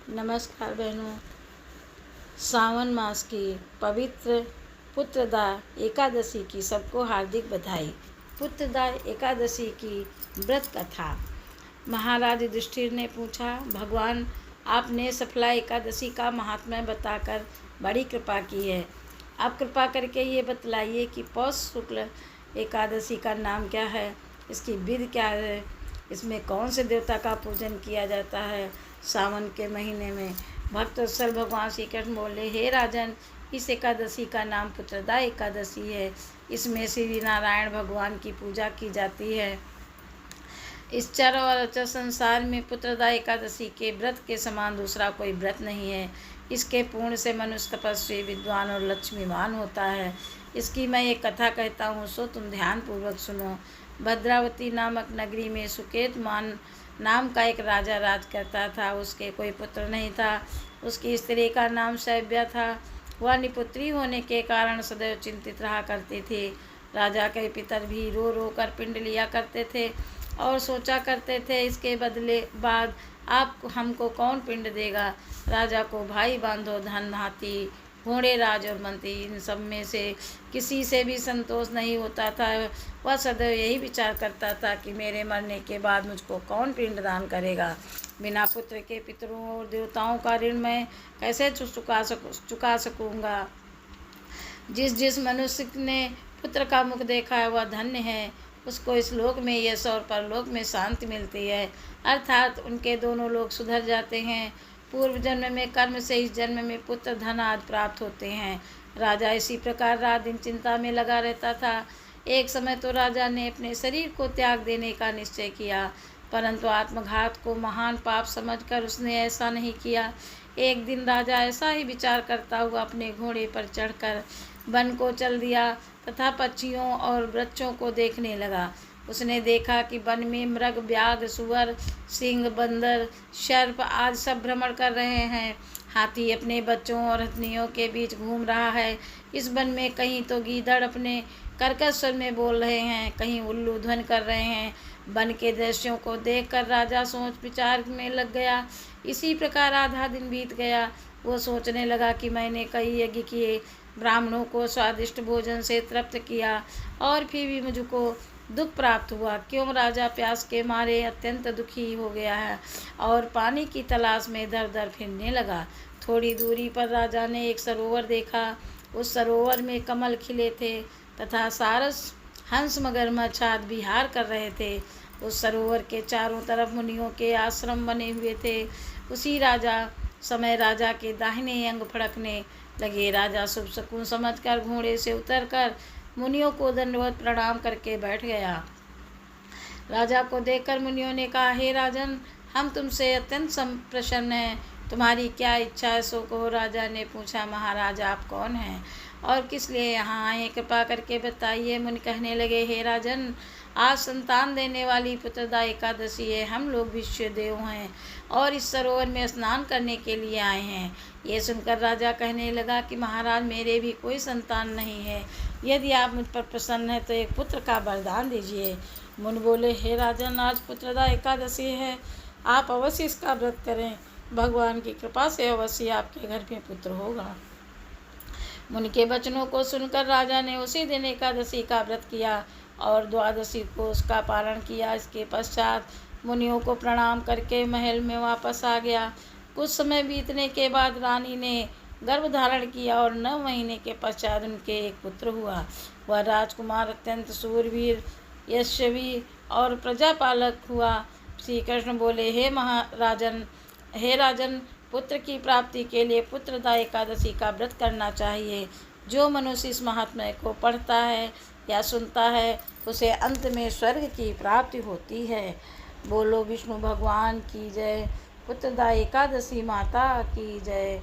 नमस्कार बहनों। सावन मास की पवित्र पुत्रदा एकादशी की सबको हार्दिक बधाई। पुत्रदा एकादशी की व्रत कथा। महाराज युधिष्ठिर ने पूछा, भगवान आपने सफला एकादशी का महात्म्य बताकर बड़ी कृपा की है। अब कृपा करके ये बतलाइए कि पौष शुक्ल एकादशी का नाम क्या है, इसकी विधि क्या है, इसमें कौन से देवता का पूजन किया जाता है। सावन के महीने में भक्तवत्सल भगवान श्री कृष्ण बोले, हे राजन, इस एकादशी का नाम पुत्रदा एकादशी है। इसमें श्री नारायण भगवान की पूजा की जाती है। इस चर और अचर संसार में पुत्रदा एकादशी के व्रत के समान दूसरा कोई व्रत नहीं है। इसके पूर्ण से मनुष्य तपस्वी, विद्वान और लक्ष्मीवान होता है। इसकी मैं एक कथा कहता हूँ, सो तुम ध्यान पूर्वक सुनो। भद्रावती नामक नगरी में सुकेत मान नाम का एक राजा राज करता था। उसके कोई पुत्र नहीं था। उसकी स्त्री का नाम शैव्या था। वह निपुत्री होने के कारण सदैव चिंतित रहा करती थी। राजा के पितर भी रो रो कर पिंड लिया करते थे और सोचा करते थे, इसके बदले बाद आप हमको कौन पिंड देगा। राजा को भाई बांधो, धन हाथी घोड़े, राज और मंत्री, इन सब में से किसी से भी संतोष नहीं होता था। वह सदैव यही विचार करता था कि मेरे मरने के बाद मुझको कौन पिंडदान करेगा। बिना पुत्र के पितरों और देवताओं का ऋण मैं कैसे चुका सकूँगा। जिस मनुष्य ने पुत्र का मुख देखा है वह धन्य है। उसको इस लोक में यश और परलोक में शांति मिलती है, अर्थात उनके दोनों लोग सुधर जाते हैं। पूर्व जन्म में कर्म से इस जन्म में पुत्र, धन आदि प्राप्त होते हैं। राजा इसी प्रकार रात दिन चिंता में लगा रहता था। एक समय तो राजा ने अपने शरीर को त्याग देने का निश्चय किया, परंतु आत्मघात को महान पाप समझकर उसने ऐसा नहीं किया। एक दिन राजा ऐसा ही विचार करता हुआ अपने घोड़े पर चढ़कर वन को चल दिया तथा पक्षियों और वृक्षों को देखने लगा। उसने देखा कि वन में मृग, व्याघ्र, सुअर, सिंह, बंदर, सर्प आदि सब भ्रमण कर रहे हैं। हाथी अपने बच्चों और हथनियों के बीच घूम रहा है। इस वन में कहीं तो गीदड़ अपने कर्कश स्वर में बोल रहे हैं, कहीं उल्लू ध्वनि कर रहे हैं। वन के दृश्यों को देखकर राजा सोच विचार में लग गया। इसी प्रकार आधा दिन बीत गया। वो सोचने लगा कि मैंने कई यज्ञ किए, ब्राह्मणों को स्वादिष्ट भोजन से तृप्त किया और फिर भी मुझको दुख प्राप्त हुआ। क्यों राजा प्यास के मारे अत्यंत दुखी हो गया है और पानी की तलाश में इधर उधर फिरने लगा। थोड़ी दूरी पर राजा ने एक सरोवर देखा। उस सरोवर में कमल खिले थे तथा सारस, हंस, मगरमच्छ आदि विहार कर रहे थे। उस सरोवर के चारों तरफ मुनियों के आश्रम बने हुए थे। उसी समय राजा के दाहिने अंग फड़कने लगे। राजा शुभ शकुन समझकर घोड़े से उतरकर मुनियों को दंडवत प्रणाम करके बैठ गया। राजा को देखकर मुनियों ने कहा, हे राजन, हम तुमसे अत्यंत प्रसन्न हैं। तुम्हारी क्या इच्छा है सो कहो। राजा ने पूछा, महाराज आप कौन हैं और किस लिए यहाँ आए, कृपा करके बताइए। मुनि कहने लगे, हे राजन, आज संतान देने वाली पुत्रदा एकादशी है। हम लोग विश्व देव हैं और इस सरोवर में स्नान करने के लिए आए हैं। ये सुनकर राजा कहने लगा कि महाराज, मेरे भी कोई संतान नहीं है। यदि आप मुझ पर प्रसन्न हैं तो एक पुत्र का वरदान दीजिए। मुनि बोले, हे राजन, आज पुत्रदा एकादशी है, आप अवश्य इसका व्रत करें। भगवान की कृपा से अवश्य आपके घर में पुत्र होगा। मुनि के वचनों को सुनकर राजा ने उसी दिन एकादशी का व्रत किया और द्वादशी को उसका पालन किया। इसके पश्चात मुनियों को प्रणाम करके महल में वापस आ गया। कुछ समय बीतने के बाद रानी ने गर्भ धारण किया और 9 महीने के पश्चात उनके एक पुत्र हुआ। वह राजकुमार अत्यंत शूरवीर, यशस्वी और प्रजापालक हुआ। श्री कृष्ण बोले, हे राजन, पुत्र की प्राप्ति के लिए पुत्रदा एकादशी का व्रत करना चाहिए। जो मनुष्य इस महात्म्य को पढ़ता है या सुनता है उसे अंत में स्वर्ग की प्राप्ति होती है। बोलो विष्णु भगवान की जय। पुत्रदा एकादशी माता की जय।